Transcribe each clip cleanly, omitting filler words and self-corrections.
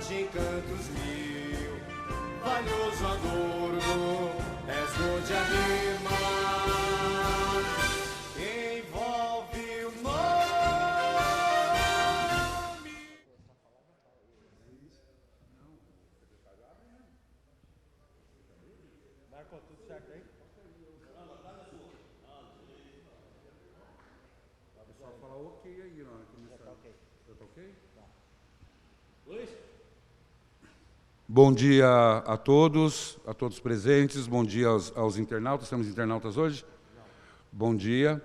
margem cantos mil, valioso adorno, és dor de animar, envolve o nome. Marcou tudo certo aí? Só falar ok aí na hora que começar. Tá ok. Já tá ok? Luiz? Bom dia a todos presentes, bom dia aos internautas. Temos internautas hoje? Não. Bom dia.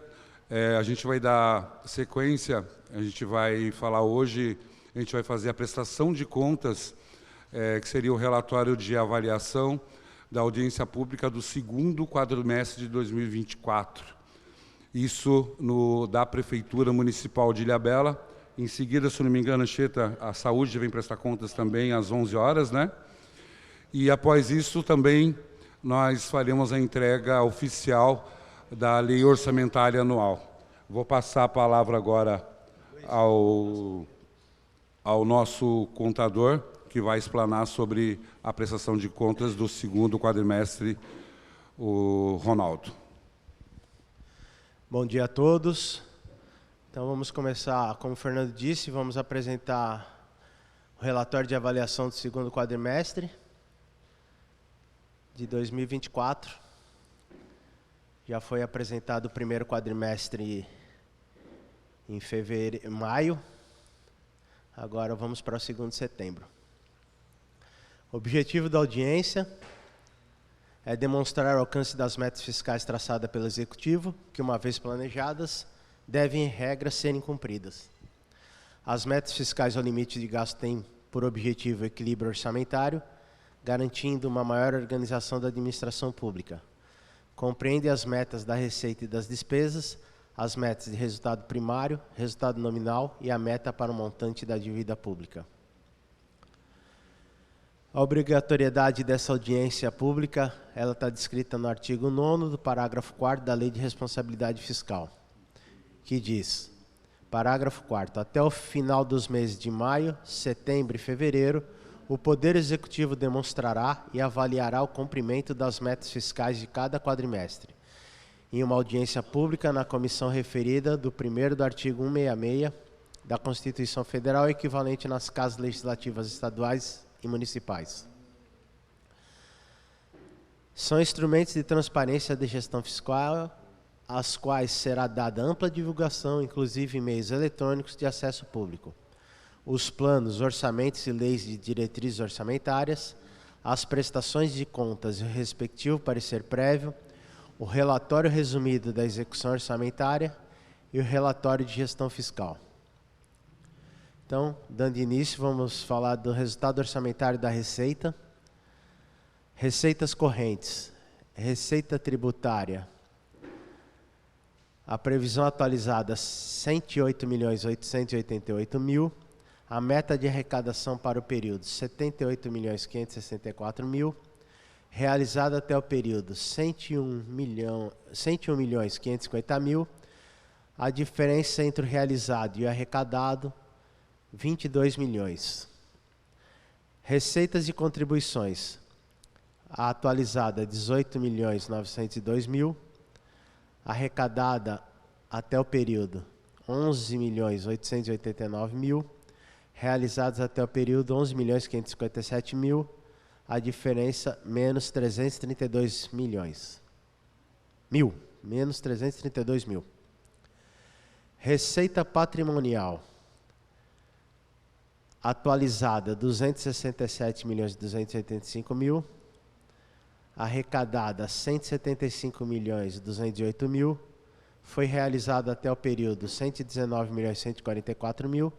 A gente vai dar sequência, a gente vai falar hoje, a gente vai fazer a prestação de contas, que seria o relatório de avaliação da audiência pública do segundo quadrimestre de 2024. Isso da Prefeitura Municipal de Ilhabela. Em seguida, se não me engano, Anchieta, a Saúde vem prestar contas também às 11 horas, né? E após isso também nós faremos a entrega oficial da Lei Orçamentária Anual. Vou passar a palavra agora ao nosso contador, que vai explanar sobre a prestação de contas do segundo quadrimestre, o Ronaldo. Bom dia a todos. Então vamos começar, como o Fernando disse, vamos apresentar o relatório de avaliação do segundo quadrimestre de 2024. Já foi apresentado o primeiro quadrimestre em maio. Agora vamos para o segundo de setembro. O objetivo da audiência é demonstrar o alcance das metas fiscais traçadas pelo Executivo, que, uma vez planejadas, devem, em regra, serem cumpridas. As metas fiscais ao limite de gasto têm por objetivo o equilíbrio orçamentário, garantindo uma maior organização da administração pública. Compreende as metas da receita e das despesas, as metas de resultado primário, resultado nominal e a meta para o montante da dívida pública. A obrigatoriedade dessa audiência pública, ela está descrita no artigo 9º do parágrafo 4º da Lei de Responsabilidade Fiscal, que diz, parágrafo 4º, até o final dos meses de maio, setembro e fevereiro, o Poder Executivo demonstrará e avaliará o cumprimento das metas fiscais de cada quadrimestre, em uma audiência pública na comissão referida do 1º do artigo 166 da Constituição Federal, equivalente nas casas legislativas estaduais e municipais. São instrumentos de transparência de gestão fiscal, às quais será dada ampla divulgação, inclusive em meios eletrônicos de acesso público. Os planos, orçamentos e leis de diretrizes orçamentárias, as prestações de contas e o respectivo parecer prévio, o relatório resumido da execução orçamentária e o relatório de gestão fiscal. Então, dando início, vamos falar do resultado orçamentário da Receita. Receitas correntes, receita tributária. A previsão atualizada, 108.888.000. A meta de arrecadação para o período, 78.564.000. Realizada até o período, 101.550.000. A diferença entre o realizado e o arrecadado, 22 milhões. Receitas e contribuições. A atualizada, 18.902.000. Arrecadada até o período, 11.889.000. Realizados até o período, 11.557.000. A diferença, menos 332 milhões. Menos 332 mil. Receita patrimonial. Atualizada, 267.285.000. Arrecadada, 175.208.000. Foi realizada até o período, 119.144.000.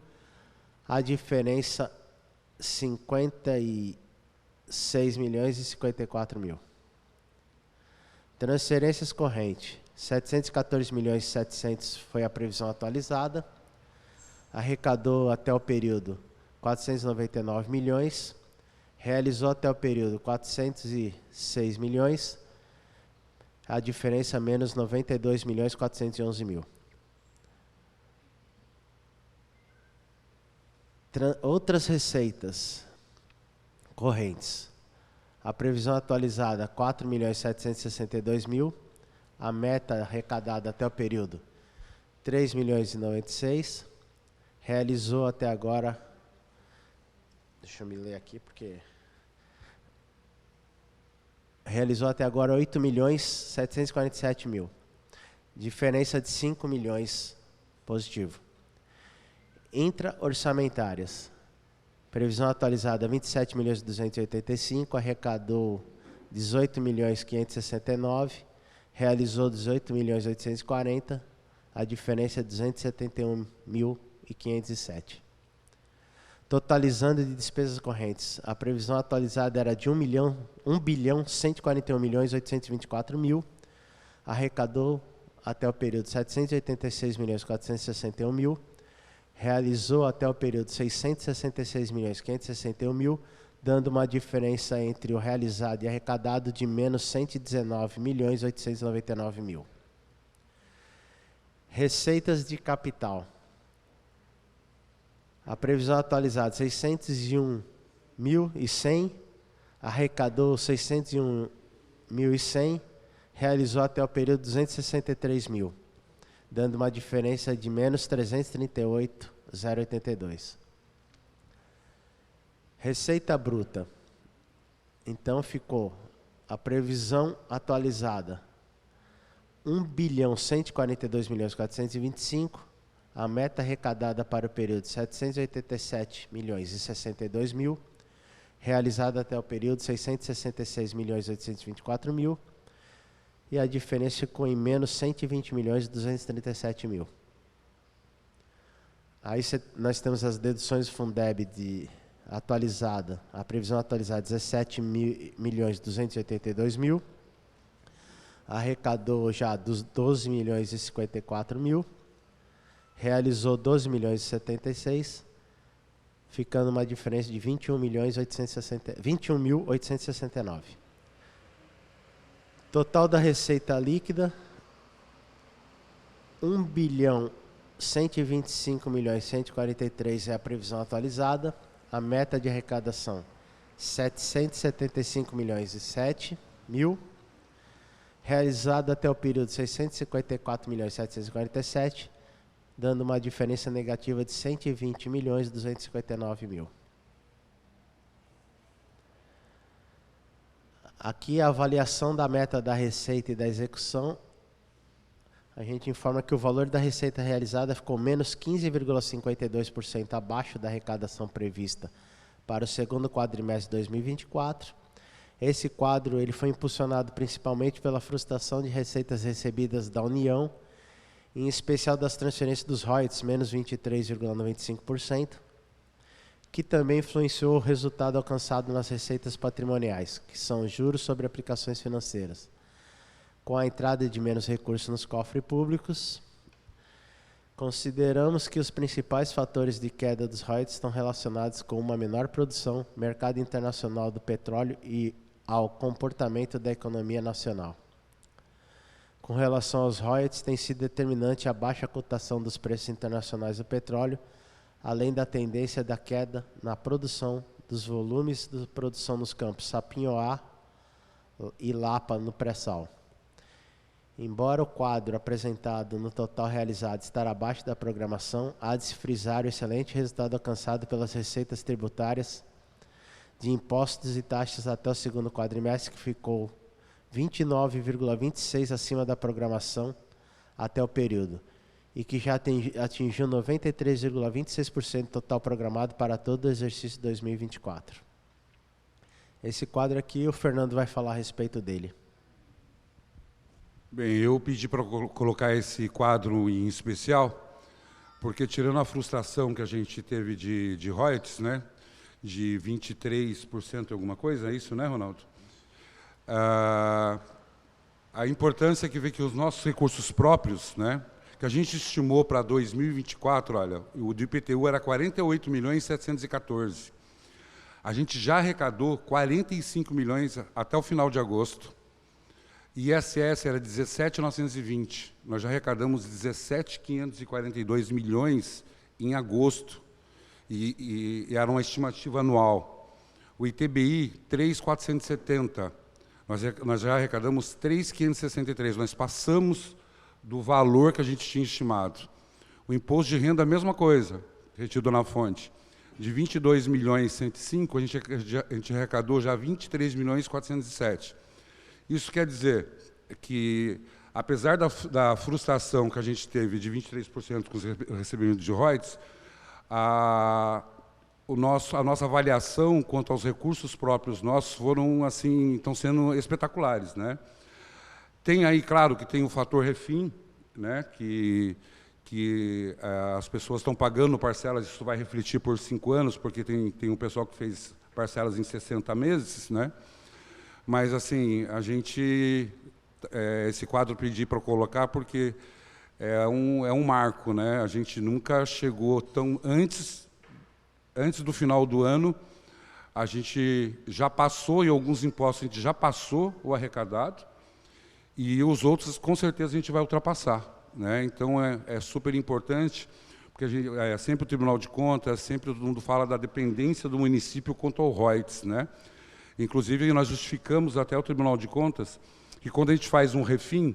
A diferença, 56.054.000. Transferências correntes, 714.700.000 foi a previsão atualizada. Arrecadou até o período 499 milhões. Realizou até o período 406 milhões. A diferença menos 92.411.000. Outras receitas. correntes. A previsão atualizada, 4.762.000. A meta arrecadada até o período, 3.096.000. Realizou até agora, deixa eu me ler aqui, porque... Realizou até agora 8.747.000. Diferença de 5 milhões positivo. Intra-orçamentárias. Previsão atualizada 27.285.000, arrecadou 18.569.000, realizou 18.840.000, a diferença é 271.507. Totalizando de despesas correntes, a previsão atualizada era de 1.141.824.000, arrecadou até o período 786.461.000, realizou até o período 666.561.000, dando uma diferença entre o realizado e arrecadado de menos 119.899.000. Receitas de capital. A previsão atualizada 601.100, arrecadou 601.100, realizou até o período 263.000, dando uma diferença de menos 338.082. Receita bruta. Então ficou a previsão atualizada 1.142.425.000, a meta arrecadada para o período 787.062.000, realizada até o período 666.824.000, e a diferença ficou em menos 120.237.000. Aí nós temos as deduções do Fundeb atualizada, a previsão atualizada 17.282.000, arrecadou já dos 12.054.000, realizou 12.076, ficando uma diferença de 21.869. Total da receita líquida, 1.125.143 é a previsão atualizada. A meta de arrecadação, 775.007.000. Realizado até o período 654.747, dando uma diferença negativa de 120.259.000. Aqui a avaliação da meta da receita e da execução. A gente informa que o valor da receita realizada ficou menos 15,52% abaixo da arrecadação prevista para o segundo quadrimestre de 2024. Esse quadro ele foi impulsionado principalmente pela frustração de receitas recebidas da União, em especial das transferências dos royalties, menos 23,95%, que também influenciou o resultado alcançado nas receitas patrimoniais, que são juros sobre aplicações financeiras. Com a entrada de menos recursos nos cofres públicos, consideramos que os principais fatores de queda dos royalties estão relacionados com uma menor produção, mercado internacional do petróleo e ao comportamento da economia nacional. Com relação aos royalties, tem sido determinante a baixa cotação dos preços internacionais do petróleo, além da tendência da queda na produção dos volumes de produção nos campos Sapinhoá e Lapa no pré-sal. Embora o quadro apresentado no total realizado estar abaixo da programação, há de se frisar o excelente resultado alcançado pelas receitas tributárias de impostos e taxas até o segundo quadrimestre, que ficou 29,26% acima da programação até o período, e que já atingiu 93,26% total programado para todo o exercício 2024. Esse quadro aqui, o Fernando vai falar a respeito dele. Bem, eu pedi para colocar esse quadro em especial, porque tirando a frustração que a gente teve de royalties, né, de 23% e alguma coisa, é isso, né, Ronaldo? A importância que vê que os nossos recursos próprios, né, que a gente estimou para 2024, olha, o do IPTU era 48.714. A gente já arrecadou 45 milhões até o final de agosto. ISS era 17.920. Nós já arrecadamos 17.542 milhões em agosto. E era uma estimativa anual. O ITBI, 3.470. Nós já arrecadamos 3.563. Nós passamos do valor que a gente tinha estimado. O imposto de renda, a mesma coisa, retido na fonte. De 22.105.000, a gente arrecadou já 23.407.000. Isso quer dizer que, apesar da frustração que a gente teve de 23% com o recebimento de royalties, a nossa avaliação quanto aos recursos próprios nossos foram, assim, estão sendo espetaculares, né? Tem aí, claro, que tem o fator refim, né, que as pessoas estão pagando parcelas, isso vai refletir por 5 anos, porque tem um pessoal que fez parcelas em 60 meses, né? Mas, assim, a gente, esse quadro pedi para colocar porque é um marco, né? A gente nunca chegou tão... Antes do final do ano, a gente já passou, em alguns impostos, a gente já passou o arrecadado, e os outros, com certeza, a gente vai ultrapassar, né? Então, é super importante, porque sempre o Tribunal de Contas, sempre todo mundo fala da dependência do município quanto ao royalties, né? Inclusive, nós justificamos até o Tribunal de Contas que, quando a gente faz um refim,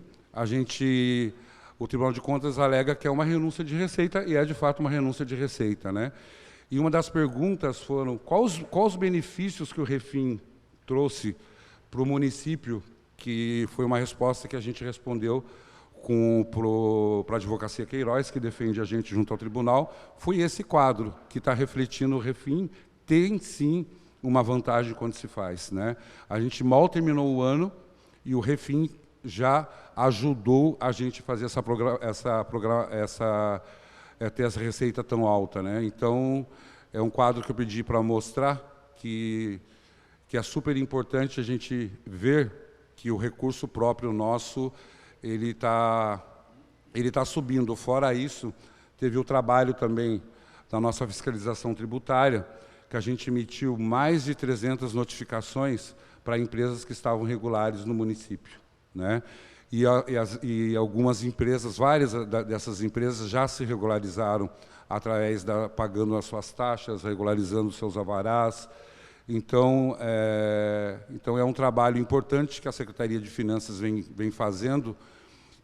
o Tribunal de Contas alega que é uma renúncia de receita, e é, de fato, uma renúncia de receita, né? E uma das perguntas foram quais os benefícios que o refim trouxe para o município, que foi uma resposta que a gente respondeu para a Advocacia Queiroz, que defende a gente junto ao tribunal, foi esse quadro, que está refletindo o refim, tem sim uma vantagem quando se faz, né? A gente mal terminou o ano e o refim já ajudou a gente a fazer ter essa receita tão alta, né? Então, é um quadro que eu pedi para mostrar que é super importante a gente ver que o recurso próprio nosso ele tá subindo. Fora isso, teve o trabalho também da nossa fiscalização tributária, que a gente emitiu mais de 300 notificações para empresas que estavam regulares no município, né? E algumas empresas, várias dessas empresas já se regularizaram pagando as suas taxas, regularizando os seus alvarás. Então, é um trabalho importante que a Secretaria de Finanças vem fazendo,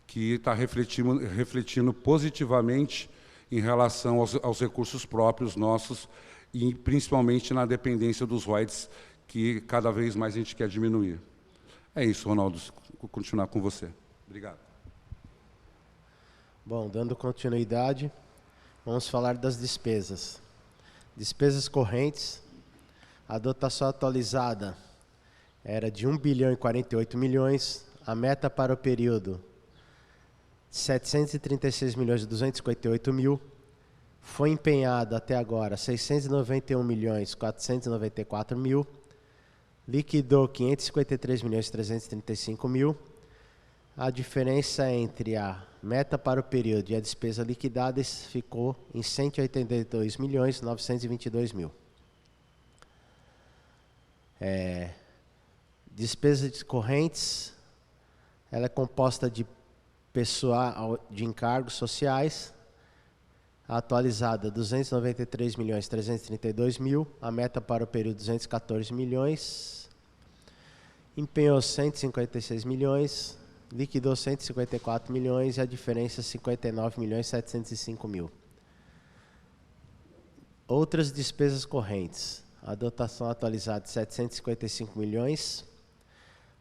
que está refletindo positivamente em relação aos recursos próprios nossos, e principalmente na dependência dos royalties, que cada vez mais a gente quer diminuir. É isso, Ronaldo. Vou continuar com você. Obrigado. Bom, dando continuidade, vamos falar das despesas. Despesas correntes, a dotação atualizada era de 1.048.000.000, a meta para o período 736.258.000, foi empenhado até agora 691.494.000, liquidou 553.335.000. A diferença entre a meta para o período e a despesa liquidada ficou em 182.922.000. Despesas correntes, ela é composta de pessoal de encargos sociais, atualizada 293.332.000, a meta para o período 214 milhões, empenhou 156 milhões, liquidou 154 milhões e a diferença 59.705.000. Outras despesas correntes, a dotação atualizada de 755 milhões,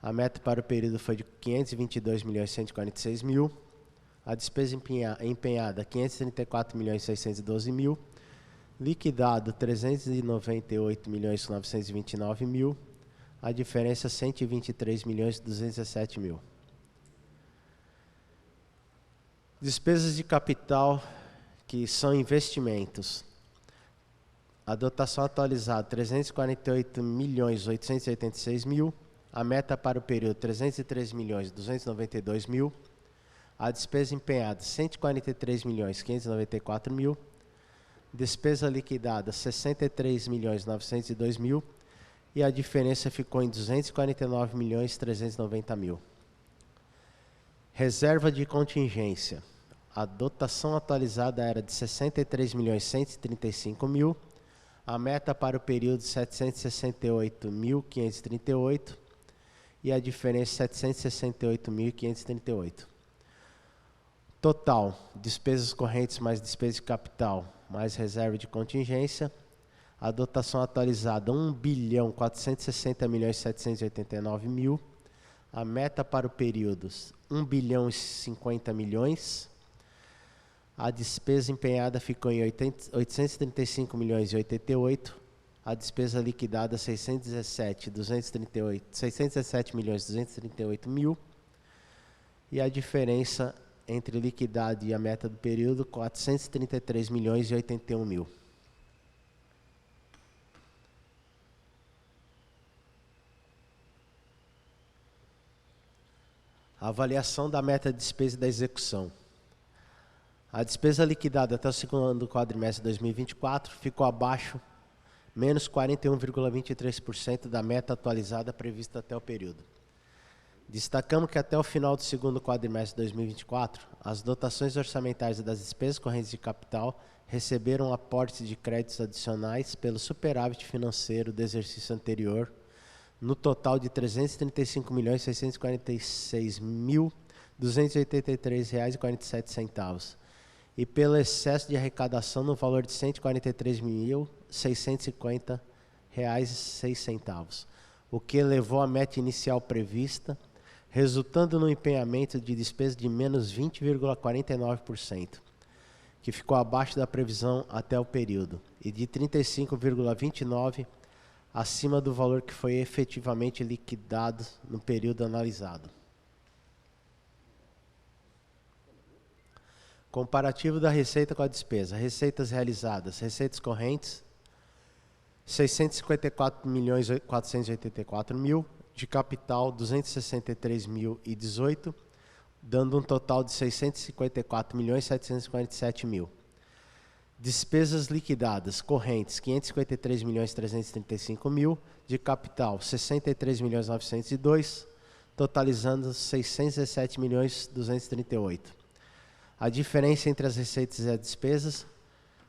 a meta para o período foi de 522.146.000, a despesa empenhada 534.612.000, liquidado 398.929.000, a diferença 123.217.000. Despesas de capital, que são investimentos. A dotação atualizada 348.886.000, a meta para o período 303.292.000, a despesa empenhada 143.594.000, despesa liquidada 63.902.000 e a diferença ficou em 249.390.000. Reserva de contingência. A dotação atualizada era de 63.135.000, A meta para o período 768.538 e a diferença 768.538. Total, despesas correntes mais despesa de capital mais reserva de contingência. A dotação atualizada 1.460.789.000. A meta para o período 1.050.000.000. A despesa empenhada ficou em 835.088. A despesa liquidada 617.238.000. E a diferença entre liquidado e a meta do período 433.081.000. A avaliação da meta de despesa e da execução. A despesa liquidada até o segundo quadrimestre de 2024 ficou abaixo, menos 41,23% da meta atualizada prevista até o período. Destacamos que até o final do segundo quadrimestre de 2024, as dotações orçamentárias das despesas correntes de capital receberam aportes de créditos adicionais pelo superávit financeiro do exercício anterior, no total de R$ 335.646.283,47, e pelo excesso de arrecadação no valor de R$ 143.650,06, o que elevou a meta inicial prevista, resultando no empenhamento de despesa de menos 20,49%, que ficou abaixo da previsão até o período, e de 35,29% acima do valor que foi efetivamente liquidado no período analisado. Comparativo da receita com a despesa. Receitas realizadas. Receitas correntes, 654.484.000, de capital, 263.018, dando um total de 654.747.000. Despesas liquidadas, correntes, 553.335.000, de capital, 63.902, totalizando 617.238. A diferença entre as receitas e as despesas,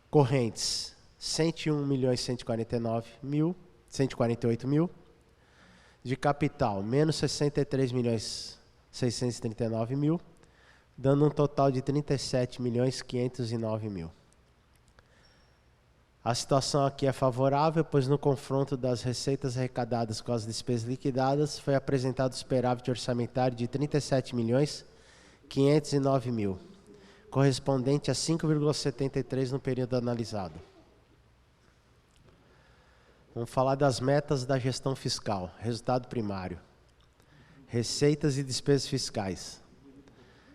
correntes, 101.148.000, de capital, menos 63.639.000, dando um total de 37.509.000. A situação aqui é favorável, pois no confronto das receitas arrecadadas com as despesas liquidadas, foi apresentado superávit orçamentário de 37.509.000, correspondente a 5,73 no período analisado. Vamos falar das metas da gestão fiscal. Resultado primário. Receitas e despesas fiscais.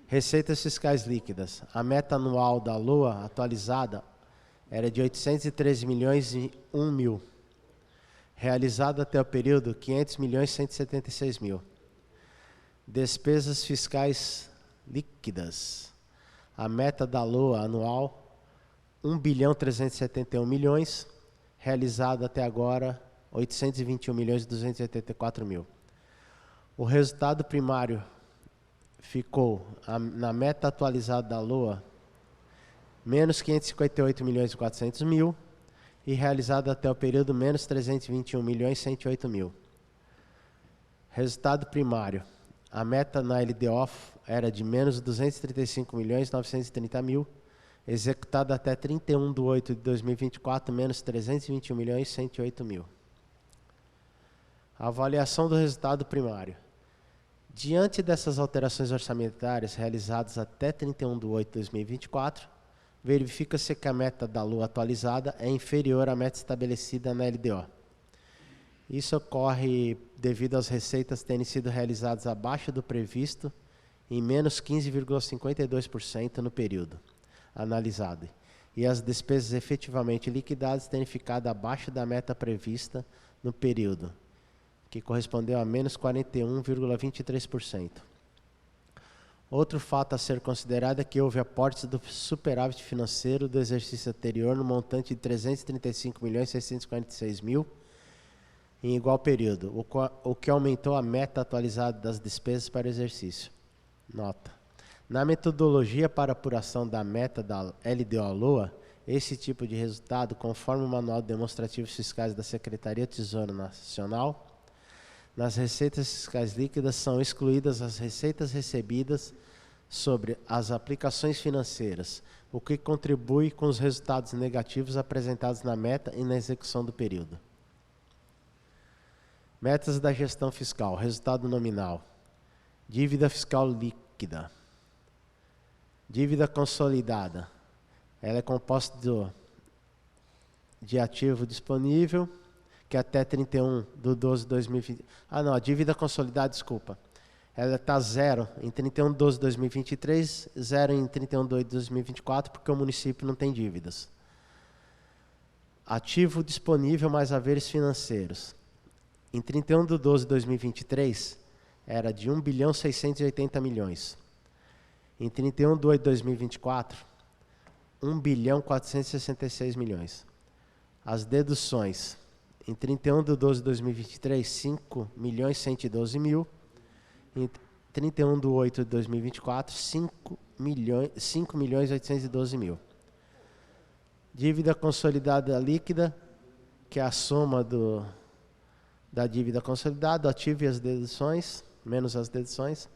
Receitas fiscais líquidas. A meta anual da LOA atualizada era de 813.001.000. Realizada até o período, 500.176.000. Despesas fiscais líquidas. A meta da LOA anual, 1.371.000.000. Realizada até agora, 821.284.000. O resultado primário ficou na meta atualizada da LOA, menos 558.400.000, e realizado até o período, menos 321.108.000. Resultado primário. A meta na LDO era de menos 235.930.000, executada até 31/8/2024, menos 321.108.000. Avaliação do resultado primário. Diante dessas alterações orçamentárias realizadas até 31/8/2024, verifica-se que a meta da LOA atualizada é inferior à meta estabelecida na LDO. Isso ocorre devido às receitas terem sido realizadas abaixo do previsto, em menos 15,52% no período analisado, e as despesas efetivamente liquidadas terem ficado abaixo da meta prevista no período, que correspondeu a menos 41,23%. Outro fato a ser considerado é que houve aportes do superávit financeiro do exercício anterior no montante de 335.646.000 em igual período, o que aumentou a meta atualizada das despesas para o exercício. Nota. Na metodologia para apuração da meta da LDO-LOA, esse tipo de resultado conforme o Manual de Demonstrativos Fiscais da Secretaria do Tesouro Nacional. Nas receitas fiscais líquidas são excluídas as receitas recebidas sobre as aplicações financeiras, o que contribui com os resultados negativos apresentados na meta e na execução do período. Metas da gestão fiscal, resultado nominal. Dívida fiscal líquida. Dívida consolidada. Ela é composta de ativo disponível, que até 31/12/2020... a dívida consolidada, desculpa. Ela está zero em 31/12/2023, zero em 31/12/2024, porque o município não tem dívidas. Ativo disponível mais haveres financeiros. Em 31/12/2023, era de 1.680 milhões. Em 31/8/2024, 1.466 milhões. As deduções. Em 31/12/2023, 5.112 mil. Em 31/8/2024, 5.812 mil. Dívida consolidada líquida, que é a soma da dívida consolidada, ativo e as deduções, menos as deduções.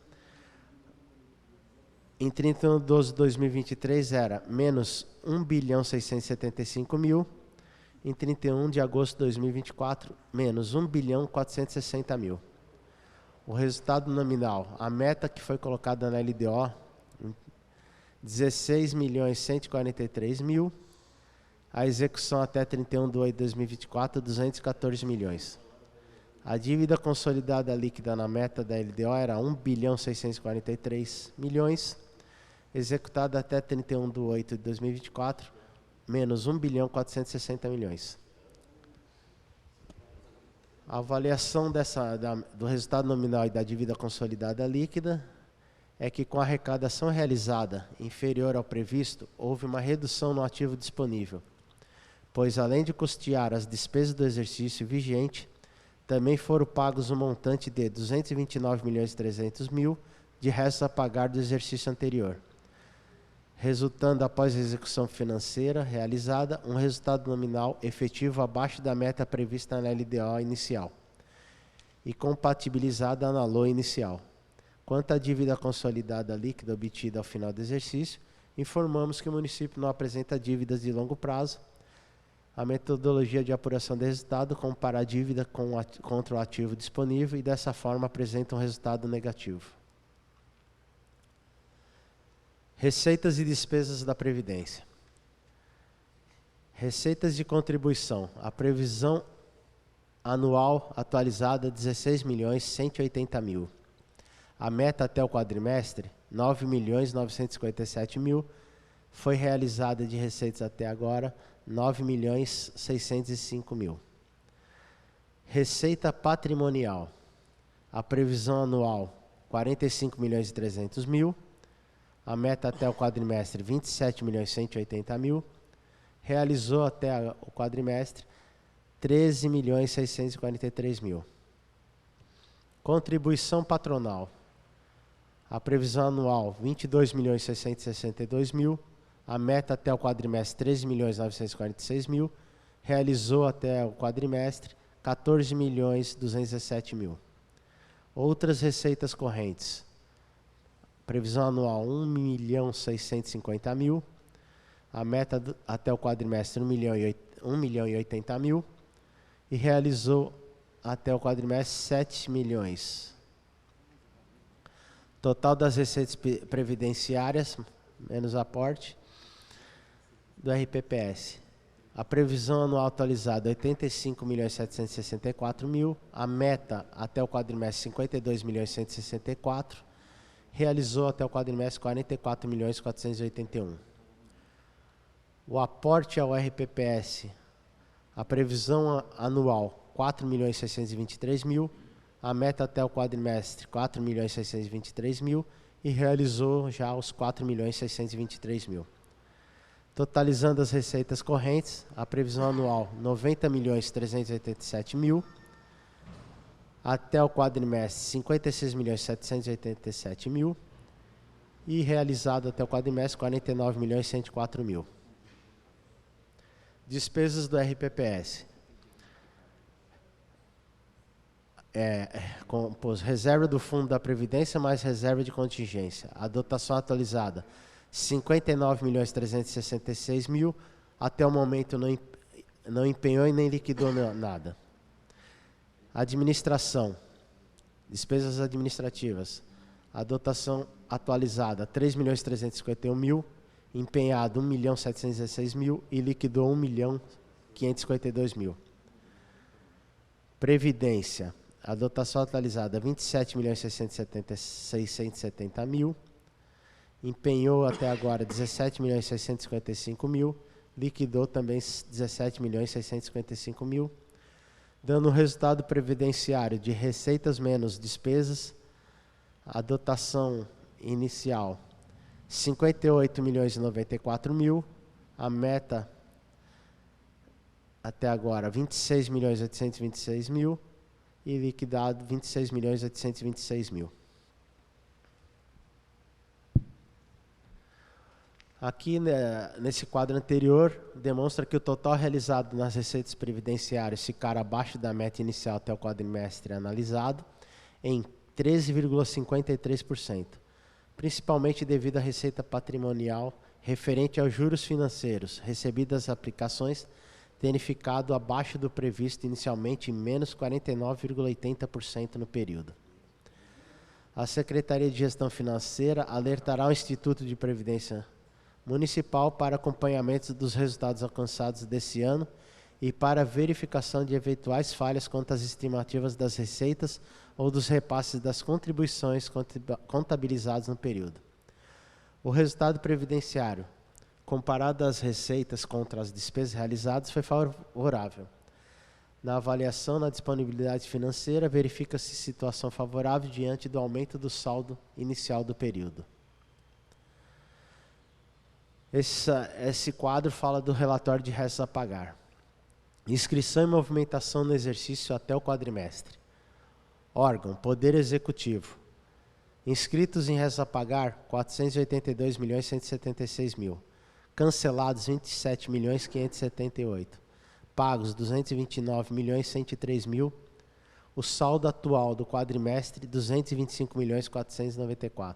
Em 31/12/2023 era menos 1.675 mil. Em 31 de agosto de 2024, menos 1.460 mil. O resultado nominal, a meta que foi colocada na LDO, 16.143 mil. A execução até 31/8/2024, 214 milhões. A dívida consolidada líquida na meta da LDO era 1.643 milhões. Executada até 31/8/2024, menos 1.460 milhões. A avaliação do resultado nominal e da dívida consolidada líquida é que, com a arrecadação realizada inferior ao previsto, houve uma redução no ativo disponível, pois, além de custear as despesas do exercício vigente, também foram pagos um montante de 229.300.000 de restos a pagar do exercício anterior, resultando, após a execução financeira realizada, um resultado nominal efetivo abaixo da meta prevista na LDO inicial e compatibilizada na LOA inicial. Quanto à dívida consolidada líquida obtida ao final do exercício, informamos que o município não apresenta dívidas de longo prazo. A metodologia de apuração de resultado compara a dívida contra o ativo disponível e, dessa forma, apresenta um resultado negativo. Receitas e despesas da Previdência. Receitas de contribuição. A previsão anual atualizada, 16.180.000. A meta até o quadrimestre, 9.957.000. Foi realizada de receitas até agora, 9.605.000. Receita patrimonial. A previsão anual, 45.300.000. A meta até o quadrimestre, 27.180.000. Realizou até o quadrimestre, 13.643.000. Contribuição patronal. A previsão anual, 22.662.000. A meta até o quadrimestre, 13.946.000. Realizou até o quadrimestre, 14.217.000. Outras receitas correntes. Previsão anual, 1.650.000. A meta até o quadrimestre, 1.080.000. E realizou até o quadrimestre, 7 milhões. Total das receitas previdenciárias, menos aporte, do RPPS. A previsão anual atualizada, 85.764.000. A meta até o quadrimestre, 52.164.000. Realizou até o quadrimestre, 44.481.000. O aporte ao RPPS, a previsão anual, 4.623.000. A meta até o quadrimestre, 4.623.000. E realizou já os 4.623.000. Totalizando as receitas correntes, a previsão anual, 90.387.000. Até o quadrimestre, 56.787.000. E realizado até o quadrimestre, 49.104.000. Despesas do RPPS. Compôs reserva do Fundo da Previdência mais reserva de contingência. A dotação atualizada, R$ 59.366.000. Até o momento não empenhou e nem liquidou nada. Administração. Despesas administrativas. A dotação atualizada, R$ 3.351.000. Empenhado, R$ 1.716.000 e liquidou R$ 1.552.000. Previdência. A dotação atualizada, R$ 27.670.000. Empenhou até agora R$ 17.655.000. Liquidou também R$ 17.655.000. Dando um resultado previdenciário de receitas menos despesas. A dotação inicial, R$ 58.094.000. A meta até agora, R$ 26.826.000. E liquidado, R$ 26.826.000. Aqui, nesse quadro anterior, demonstra que o total realizado nas receitas previdenciárias ficar abaixo da meta inicial até o quadrimestre analisado, em 13,53%, principalmente devido à receita patrimonial referente aos juros financeiros, recebidas aplicações, tendo ficado abaixo do previsto inicialmente em menos 49,80% no período. A Secretaria de Gestão Financeira alertará o Instituto de Previdência Municipal para acompanhamento dos resultados alcançados desse ano e para verificação de eventuais falhas quanto às estimativas das receitas ou dos repasses das contribuições contabilizados no período. O resultado previdenciário, comparado às receitas contra as despesas realizadas, foi favorável. Na avaliação na disponibilidade financeira, verifica-se situação favorável diante do aumento do saldo inicial do período. Esse quadro fala do relatório de restos a pagar. Inscrição e movimentação no exercício até o quadrimestre. Órgão, Poder Executivo. Inscritos em restos a pagar, 482.176.000. Cancelados, 27.578.000. Pagos, 229.103.000. O saldo atual do quadrimestre, 225.494.000.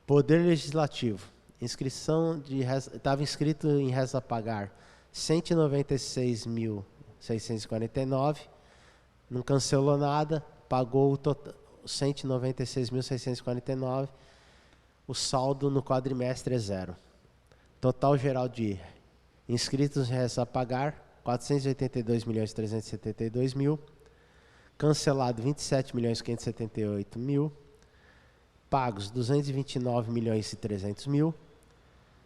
Poder Legislativo. Estava inscrito em restos a pagar 196.649, não cancelou nada, pagou 196.649, o saldo no quadrimestre é zero. Total geral de inscritos em restos a pagar, 482.372.000, cancelado 27.578.000, pagos 229.300.000,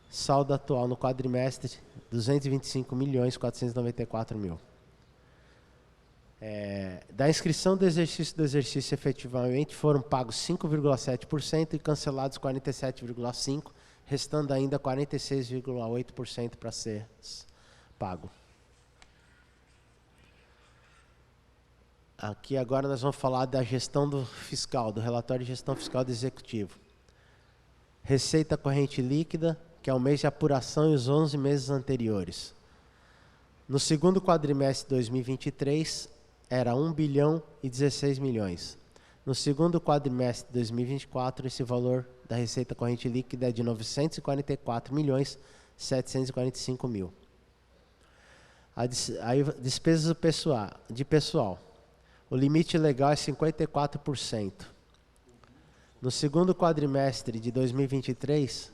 saldo atual no quadrimestre, 225.494.000. Da inscrição do exercício efetivamente foram pagos 5,7% e cancelados 47,5%, restando ainda 46,8% para ser pago. Aqui agora nós vamos falar da gestão fiscal, do relatório de gestão fiscal do Executivo. Receita corrente líquida, que é o mês de apuração e os 11 meses anteriores. No segundo quadrimestre de 2023, era 1.016 bilhões. No segundo quadrimestre de 2024, esse valor da receita corrente líquida é de 944.745.000. Aí, despesas de pessoal. O limite legal é 54%. No segundo quadrimestre de 2023,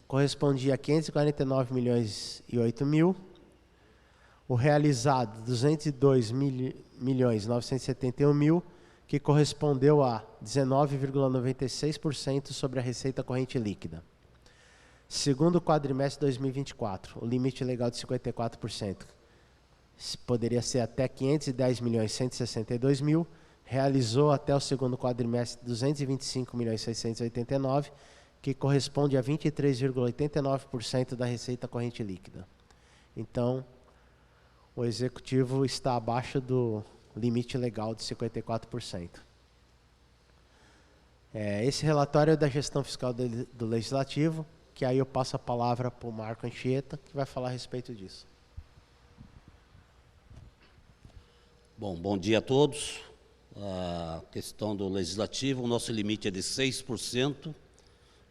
correspondia a 549.008.000. O realizado, 202.971.000, que correspondeu a 19,96% sobre a receita corrente líquida. Segundo quadrimestre de 2024, o limite legal de 54%. Poderia ser até 510.162.000, realizou até o segundo quadrimestre 225.689.000, que corresponde a 23,89% da receita corrente líquida. Então, o executivo está abaixo do limite legal de 54%. Esse relatório é da gestão fiscal do Legislativo. que aí eu passo a palavra para o Marco Anchieta, que vai falar a respeito disso. Bom dia a todos. A questão do legislativo, o nosso limite é de 6%,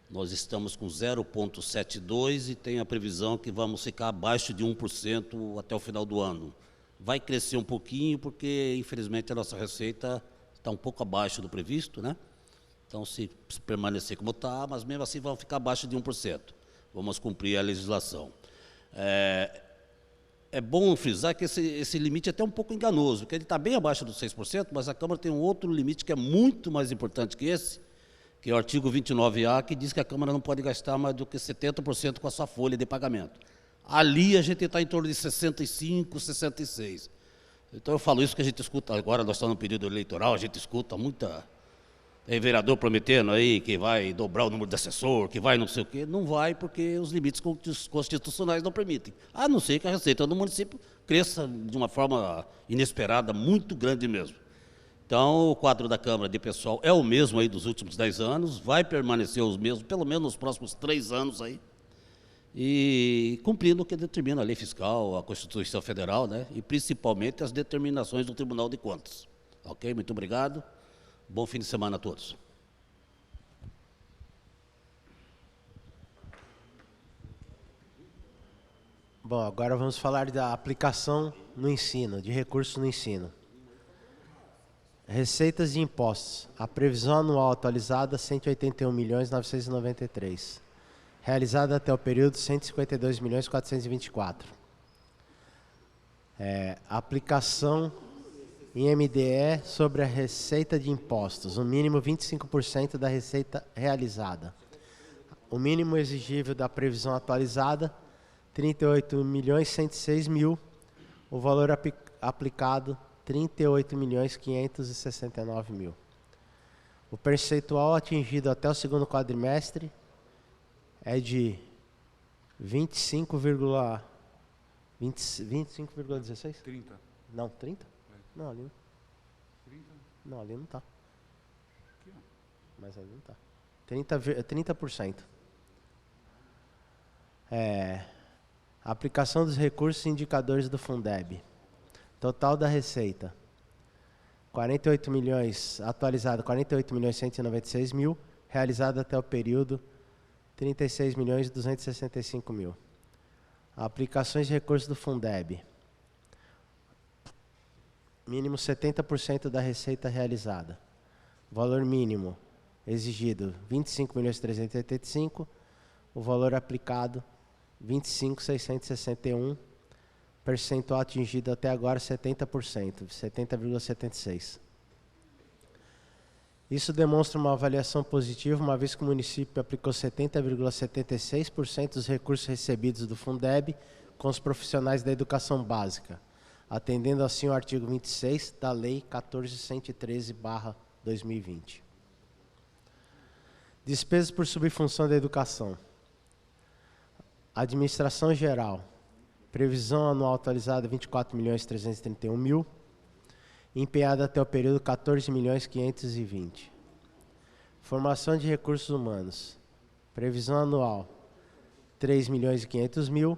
nós estamos com 0,72% e tem a previsão que vamos ficar abaixo de 1% até o final do ano. Vai crescer um pouquinho porque, infelizmente, a nossa receita está um pouco abaixo do previsto, né? Então, se permanecer como está, mas mesmo assim vamos ficar abaixo de 1%. Vamos cumprir a legislação. É bom frisar que esse limite é até um pouco enganoso, porque ele está bem abaixo dos 6%, mas a Câmara tem um outro limite que é muito mais importante que esse, que é o artigo 29A, que diz que a Câmara não pode gastar mais do que 70% com a sua folha de pagamento. Ali a gente está em torno de 65%, 66%. Então eu falo isso que a gente escuta, agora nós estamos no período eleitoral, a gente escuta muita... Tem vereador prometendo aí que vai dobrar o número de assessor, que vai não sei o quê. Não vai porque os limites constitucionais não permitem. A não ser que a receita do município cresça de uma forma inesperada, muito grande mesmo. Então, o quadro da Câmara de pessoal é o mesmo aí dos últimos 10 anos, vai permanecer os mesmos, pelo menos nos próximos 3 anos aí, e cumprindo o que determina a lei fiscal, a Constituição Federal, né, e principalmente as determinações do Tribunal de Contas. Ok? Muito obrigado. Bom fim de semana a todos. Bom, agora vamos falar da aplicação no ensino, de recursos no ensino. Receitas de impostos. A previsão anual atualizada, 181.993. Realizada até o período, 152.424. Aplicação em MDE sobre a receita de impostos, o mínimo 25% da receita realizada. O mínimo exigível da previsão atualizada, 38.106.000. O valor aplicado, 38.569.000. O percentual atingido até o segundo quadrimestre é de 25,16? 30. Não, 30? Não, ali não. 30? Não, ali não está. Mas ali não está. 30%. Aplicação dos recursos e indicadores do Fundeb. Total da receita. 48 milhões, atualizado 48.196.000, realizado até o período 36.265.000. Aplicações de recursos do Fundeb. Mínimo 70% da receita realizada. Valor mínimo exigido 25.385.000. O valor aplicado 25.661. Percentual atingido até agora 70%, 70,76%. Isso demonstra uma avaliação positiva, uma vez que o município aplicou 70,76% dos recursos recebidos do Fundeb com os profissionais da educação básica, atendendo assim o artigo 26 da Lei 14.113/2020. Despesas por subfunção da educação. Administração geral. Previsão anual atualizada 24.331.000. Empenhada até o período 14.520.000. Formação de recursos humanos. Previsão anual 3.500.000.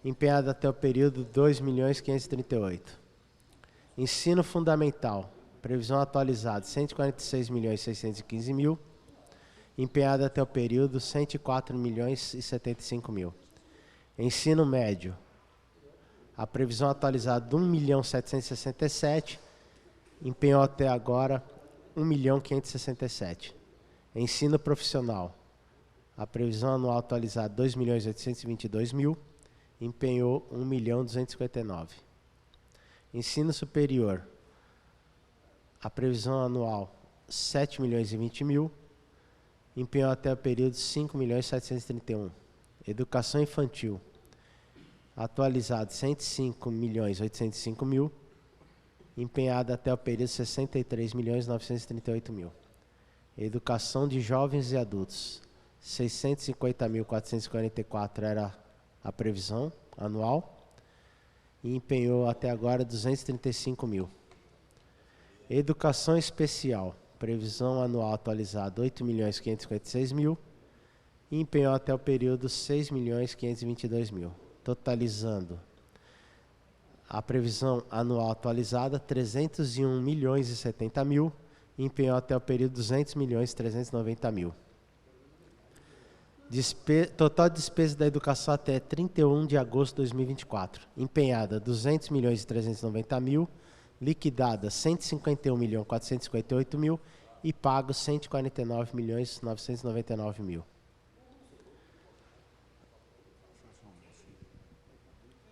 Empenhada até o período 2.538.000. Ensino fundamental. Previsão atualizada 146.615.000. Empenhada até o período 104.075.000. Ensino médio. A previsão atualizada de 1.767.000. Empenhou até agora 1.567.000. Ensino profissional. A previsão anual atualizada 2.822.000. Empenhou 1.259.000. Ensino superior. A previsão anual 7.020.000. Empenhou até o período 5.731.000. Educação infantil. Atualizado 105.805.000. Empenhado até o período 63.938.000. Educação de jovens e adultos. 650.444 era a previsão anual. E empenhou até agora 235.000. Educação especial. Previsão anual atualizada 8.556.000. e empenhou até o período 6.522.000, totalizando a previsão anual atualizada 301.070.000, e empenhou até o período 200.390.000. Total de despesa da educação até 31 de agosto de 2024, empenhada 200.390.000, liquidada 151.458.000 e pago 149.999.000.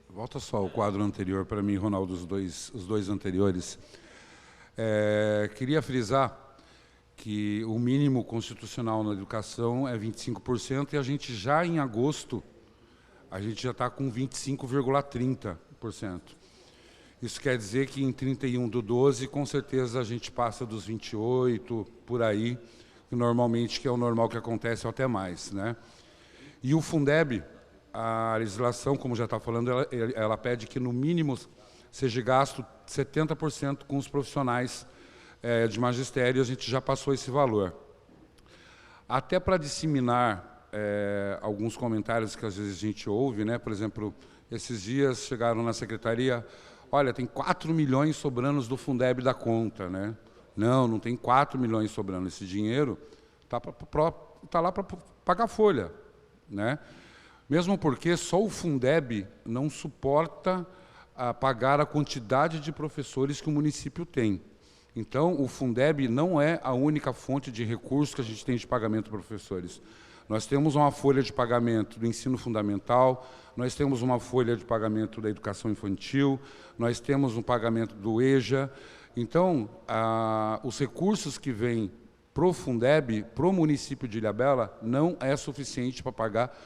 Volta só o quadro anterior para mim, Ronaldo, os dois anteriores. Queria frisar que o mínimo constitucional na educação é 25% e a gente já em agosto, a gente já está com 25,30%. Isso quer dizer que em 31/12, com certeza a gente passa dos 28, por aí, normalmente, que é o normal que acontece, ou até mais, né? E o Fundeb, a legislação, como já está falando, ela pede que no mínimo seja gasto 70% com os profissionais de magistério, a gente já passou esse valor. Até para disseminar alguns comentários que às vezes a gente ouve, né? Por exemplo, esses dias chegaram na secretaria, olha, tem 4 milhões sobrando do Fundeb da conta, né? Não tem 4 milhões sobrando. Esse dinheiro tá lá para pagar folha, né? Mesmo porque só o Fundeb não suporta pagar a quantidade de professores que o município tem. Então, o Fundeb não é a única fonte de recursos que a gente tem de pagamento para professores. Nós temos uma folha de pagamento do ensino fundamental, nós temos uma folha de pagamento da educação infantil, nós temos um pagamento do EJA. Então, os recursos que vêm para o Fundeb, para o município de Ilhabela, não é suficiente para pagar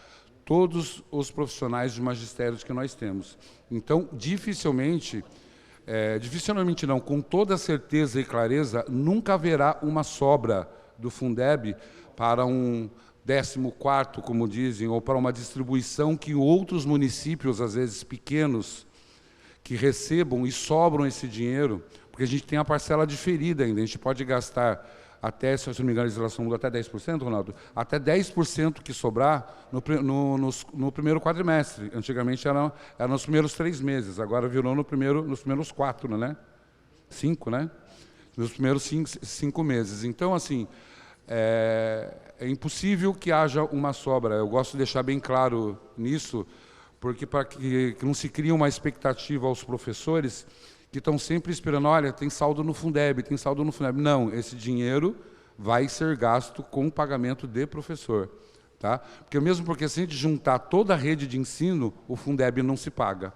todos os profissionais de magistérios que nós temos. Então, dificilmente não, com toda certeza e clareza, nunca haverá uma sobra do Fundeb para um 14º, como dizem, ou para uma distribuição que outros municípios, às vezes pequenos, que recebam e sobram esse dinheiro, porque a gente tem a parcela diferida ainda, a gente pode gastar até, se eu não me engano, a legislação muda até 10%, Ronaldo? Até 10% que sobrar no primeiro quadrimestre. Antigamente era nos primeiros 3 meses, agora virou nos primeiros 4, né? 5, né? Nos primeiros 5 meses. Então, assim, é impossível que haja uma sobra. Eu gosto de deixar bem claro nisso, porque para que não se crie uma expectativa aos professores que estão sempre esperando, olha, tem saldo no Fundeb, tem saldo no Fundeb. Não, esse dinheiro vai ser gasto com o pagamento de professor. Tá? Porque se a gente juntar toda a rede de ensino, o Fundeb não se paga.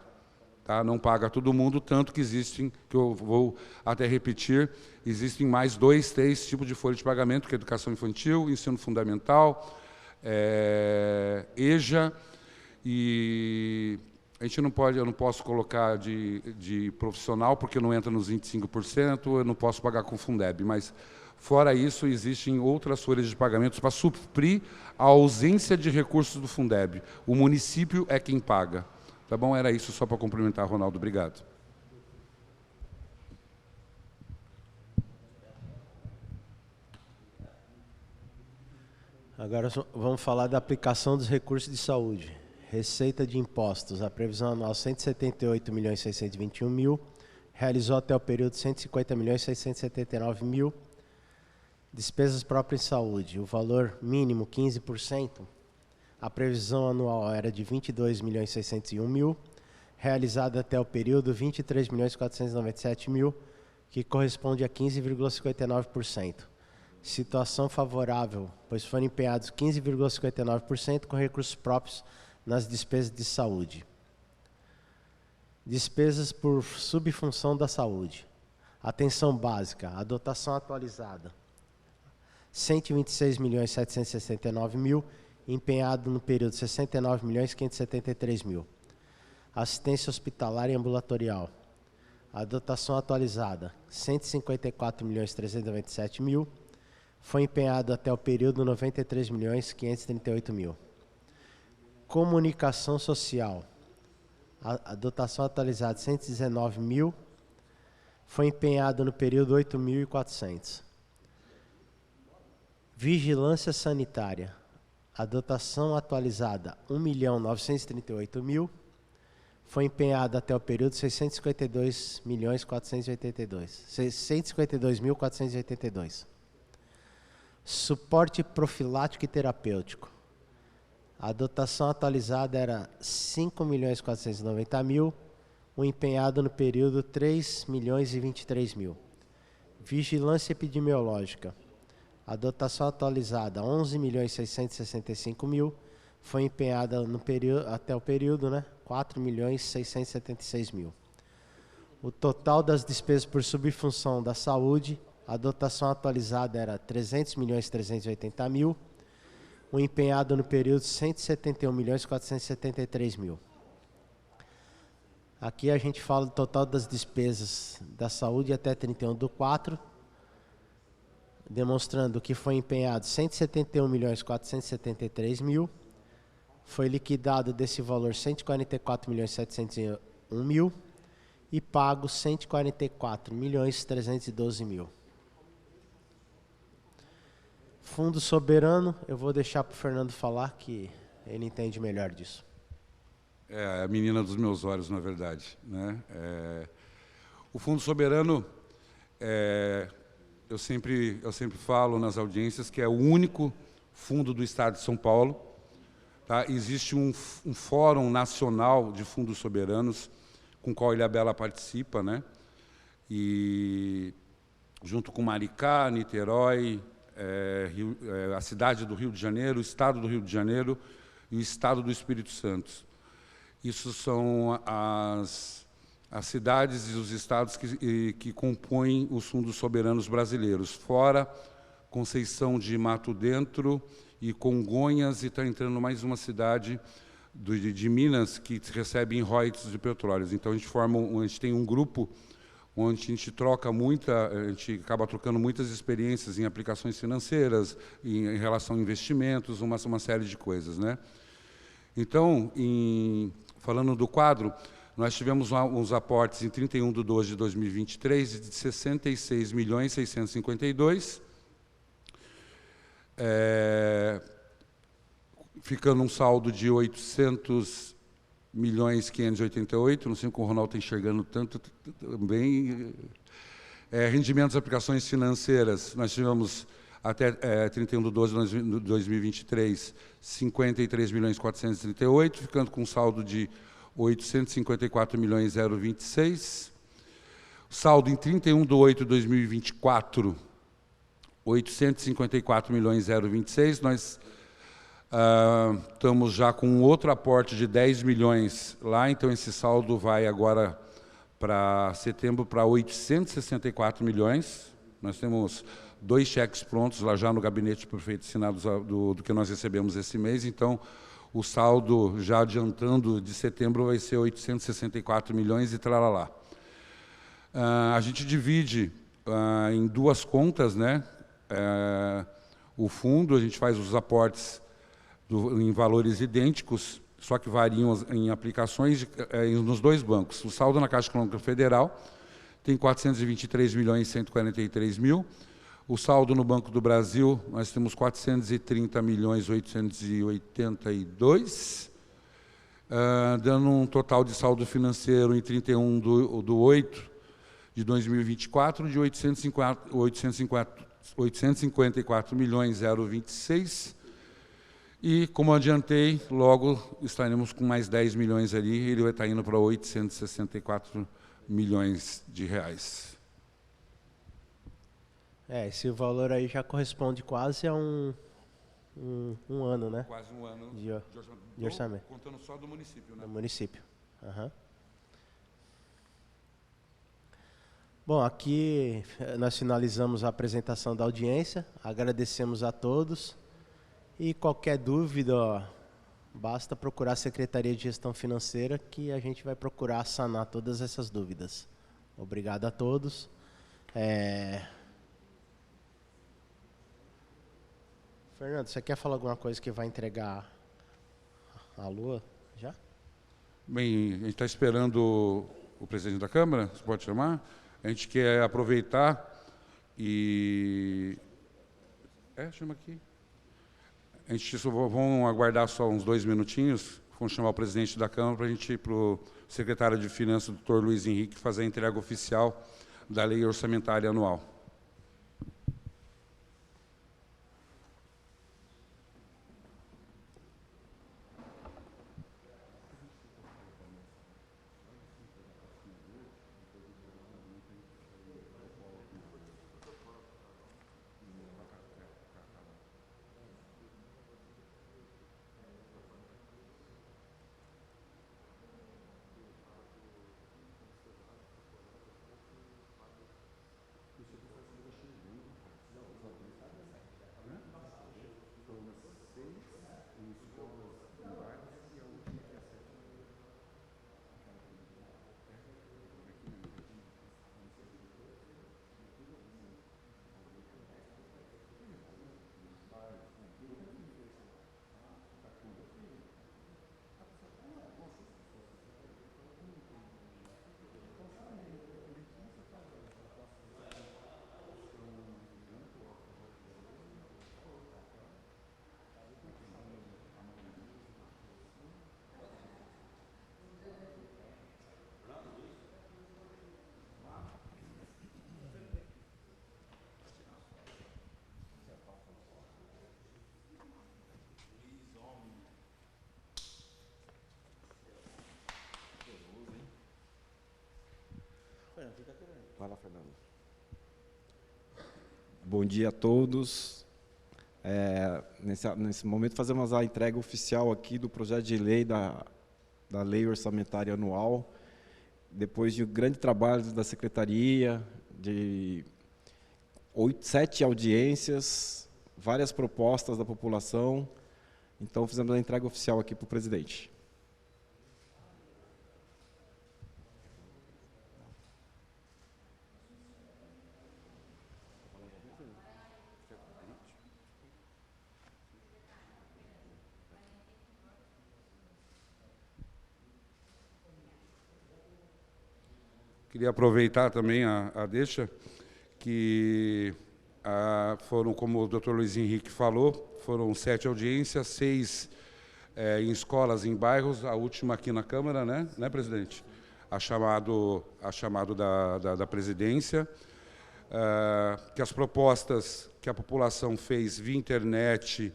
Tá? Não paga todo mundo, tanto que existem, que eu vou até repetir, existem mais 2, 3 tipos de folha de pagamento, que é educação infantil, ensino fundamental, EJA, e a gente não pode, eu não posso colocar de profissional, porque não entra nos 25%, eu não posso pagar com Fundeb, mas fora isso, existem outras folhas de pagamentos para suprir a ausência de recursos do Fundeb. O município é quem paga. Tá bom? Era isso só para complementar, Ronaldo. Obrigado. Agora vamos falar da aplicação dos recursos de saúde. Receita de impostos, a previsão anual 178.621.000, realizou até o período 150.679.000. Despesas próprias em saúde, o valor mínimo 15%, a previsão anual era de 22.601.000, realizada até o período 23.497.000, que corresponde a 15,59%. Situação favorável, pois foram empenhados 15,59% com recursos próprios nas despesas de saúde. Despesas por subfunção da saúde. Atenção básica, a dotação atualizada. 126.769.000, empenhado no período 69.573.000. Assistência hospitalar e ambulatorial. A dotação atualizada, 154.397.000, foi empenhado até o período 93.538.000. Comunicação social. A dotação atualizada, 119.000, foi empenhado no período 8.400. Vigilância sanitária. A dotação atualizada, 1.938.000, foi empenhada até o período 652.482. Suporte profilático e terapêutico. A dotação atualizada era 5.490.000, o empenhado no período 3.023.000. Vigilância epidemiológica. A dotação atualizada, 11.665.000, foi empenhada no período, até o período, 4.676.000. O total das despesas por subfunção da saúde, a dotação atualizada era 300.380.000, o empenhado no período 171.473.000. Aqui a gente fala do total das despesas da saúde até 31/4, demonstrando que foi empenhado 171.473.000, foi liquidado desse valor 144.701.000 e pago 144.312.000. Fundo soberano, eu vou deixar para o Fernando falar, que ele entende melhor disso. É a menina dos meus olhos, na verdade, né? O Fundo Soberano, eu sempre falo nas audiências que é o único fundo do Estado de São Paulo. Tá? Existe um fórum nacional de fundos soberanos, com o qual a Ilhabela participa, né? E junto com Maricá, Niterói, a cidade do Rio de Janeiro, o Estado do Rio de Janeiro e o Estado do Espírito Santo. Isso são as cidades e os estados que compõem os fundos soberanos brasileiros. Fora Conceição de Mato Dentro e Congonhas, e está entrando mais uma cidade de Minas que recebe royalties de petróleos. Então, a gente tem um grupo onde a gente a gente acaba trocando muitas experiências em aplicações financeiras, em relação a investimentos, uma série de coisas, né? Então, falando do quadro, nós tivemos uns aportes em 31/12 de 2023 de 66.652.000, ficando um saldo de 800.588.000, não sei como o Ronaldo está enxergando tanto também. Rendimentos e aplicações financeiras, nós tivemos até 31/12 de 2023, 53.438.000, ficando com um saldo de 854.026. Saldo em 31/8 de 2024, 854.026. Nós estamos já com outro aporte de 10 milhões lá, então esse saldo vai agora para setembro para 864 milhões. Nós temos 2 cheques prontos lá já no gabinete do prefeito, assinados do que nós recebemos esse mês. Então, o saldo, já adiantando, de setembro vai ser 864 milhões e tralalá. A gente divide em 2 contas, né? O fundo, a gente faz os aportes em valores idênticos, só que variam em aplicações nos 2 bancos. O saldo na Caixa Econômica Federal tem 423.143.000. O saldo no Banco do Brasil, nós temos 430.882.000, dando um total de saldo financeiro em 31/8 de 2024 de 854.026. E, como adiantei, logo estaremos com mais 10 milhões ali, ele vai estar indo para 864 milhões de reais. Esse valor aí já corresponde quase a um ano, né? Quase um ano de orçamento. Contando só do município, né? Do município. Uhum. Bom, aqui nós finalizamos a apresentação da audiência, agradecemos a todos e qualquer dúvida, basta procurar a Secretaria de Gestão Financeira que a gente vai procurar sanar todas essas dúvidas. Obrigado a todos. Fernando, você quer falar alguma coisa que vai entregar a Lua já? Bem, a gente está esperando o presidente da Câmara, você pode chamar? A gente quer aproveitar e... chama aqui. A gente vamos aguardar só uns 2 minutinhos, vamos chamar o presidente da Câmara para a gente ir para o secretário de Finanças, o doutor Luiz Henrique, fazer a entrega oficial da Lei Orçamentária Anual. Fala, Fernando. Bom dia a todos. Nesse momento fazemos a entrega oficial aqui do projeto de lei da Lei Orçamentária Anual, depois de um grande trabalho da Secretaria, de 7 audiências, várias propostas da população. Então, fizemos a entrega oficial aqui para o presidente. Queria aproveitar também a deixa, que foram, como o doutor Luiz Henrique falou, foram 7 audiências, 6 em escolas, em bairros, a última aqui na Câmara, né, presidente? A chamado da presidência, que as propostas que a população fez via internet,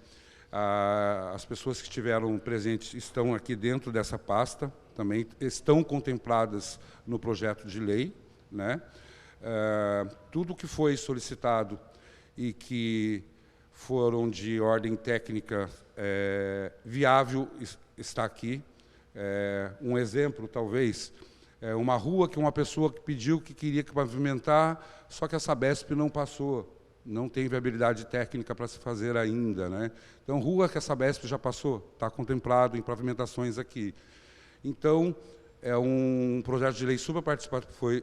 as pessoas que estiveram presentes estão aqui dentro dessa pasta, também estão contempladas no projeto de lei, né? Tudo que foi solicitado e que foram de ordem técnica viável está aqui. Um exemplo, talvez, uma rua que uma pessoa que pediu que queria pavimentar, só que a Sabesp não passou, não tem viabilidade técnica para se fazer ainda, né? Então, rua que a Sabesp já passou, está contemplado em pavimentações aqui. Então, é um projeto de lei super participativo.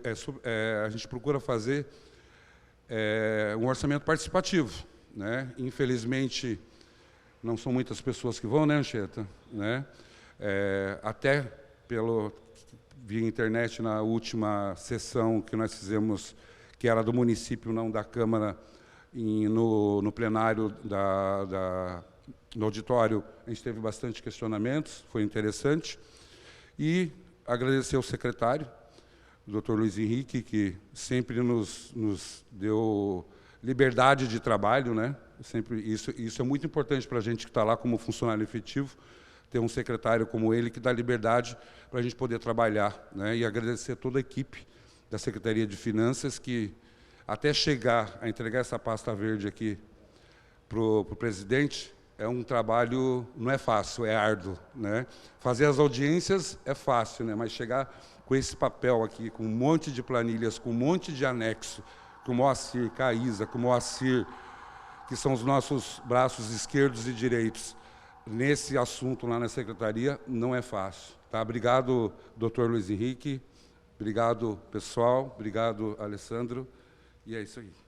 A gente procura fazer um orçamento participativo, né? Infelizmente, não são muitas pessoas que vão, né, Anchieta? Né? Até via internet, na última sessão que nós fizemos, que era do município, não da Câmara, no plenário no auditório, a gente teve bastante questionamentos, foi interessante. E agradecer ao secretário, o Dr. Luiz Henrique, que sempre nos deu liberdade de trabalho, né? Sempre, isso é muito importante para a gente que está lá como funcionário efetivo, ter um secretário como ele que dá liberdade para a gente poder trabalhar, né? E agradecer toda a equipe da Secretaria de Finanças, que até chegar a entregar essa pasta verde aqui para o presidente, é um trabalho, não é fácil, é árduo, né? Fazer as audiências é fácil, né? Mas chegar com esse papel aqui, com um monte de planilhas, com um monte de anexo, com o Moacir, com a Isa, com o Moacir, que são os nossos braços esquerdos e direitos, nesse assunto lá na Secretaria, não é fácil. Tá? Obrigado, doutor Luiz Henrique, obrigado, pessoal, obrigado, Alessandro, e é isso aí.